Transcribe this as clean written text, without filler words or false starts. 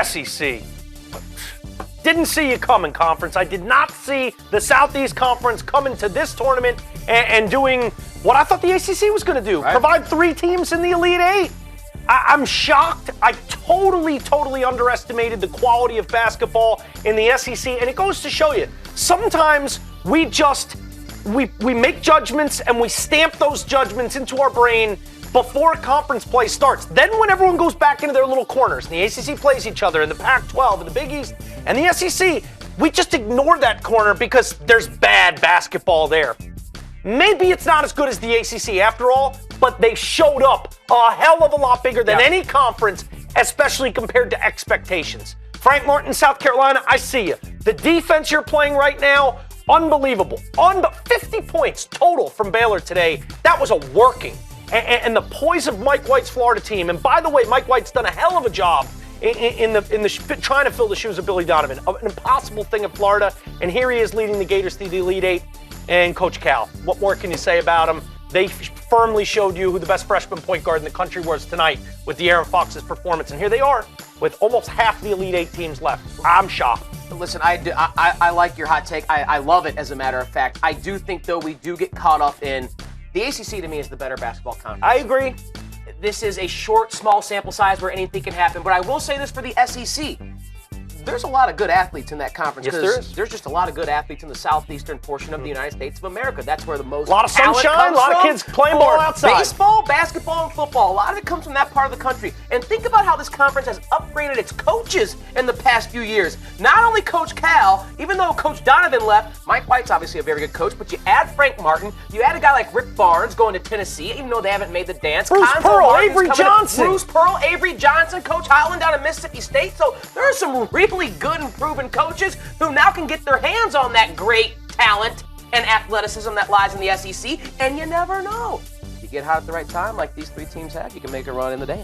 SEC. Didn't see you coming, conference. I did not see the Southeast Conference coming to this tournament and doing what I thought the ACC was going to do. Right. Provide 3 teams in the Elite Eight. I'm shocked. I totally underestimated the quality of basketball in the SEC, and it goes to show you, sometimes we make judgments and we stamp those judgments into our brain before conference play starts. Then when everyone goes back into their little corners, and the ACC plays each other, and the Pac-12, and the Big East, and the SEC, we just ignore that corner because there's bad basketball there. Maybe it's not as good as the ACC after all, but they showed up a hell of a lot bigger than any conference, especially compared to expectations. Frank Martin, South Carolina, I see you. The defense you're playing right now, unbelievable. 50 points total from Baylor today. That was a working. And the poise of Mike White's Florida team. And by the way, Mike White's done a hell of a job in the trying to fill the shoes of Billy Donovan. An impossible thing in Florida. And here he is leading the Gators to the Elite Eight. And Coach Cal, what more can you say about him? They firmly showed you who the best freshman point guard in the country was tonight with the Aaron Fox's performance. And here they are with almost half the Elite Eight teams left. I'm shocked. Listen, I like your hot take. I love it, as a matter of fact. I do think, though, we do get caught up in the ACC, to me, is the better basketball conference. I agree. This is a short, small sample size where anything can happen. But I will say this for the SEC. There's a lot of good athletes in that conference. Yes, there is. There's just a lot of good athletes in the southeastern portion of the United States of America. That's where the most a lot of sunshine, a lot of kids playing ball outside. Baseball, basketball, and football. A lot of it comes from that part of the country. And think about how this conference has upgraded its coaches in the past few years. Not only Coach Cal, even though Coach Donovan left, Mike White's obviously a very good coach, but you add Frank Martin, you add a guy like Rick Barnes going to Tennessee, even though they haven't made the dance. Bruce Pearl, Avery Johnson. Bruce Pearl, Avery Johnson, Coach Holland down at Mississippi State. So there are some really good and proven coaches who now can get their hands on that great talent and athleticism that lies in the SEC, and you never know. If you get hot at the right time, like these 3 teams have, you can make a run in the dance.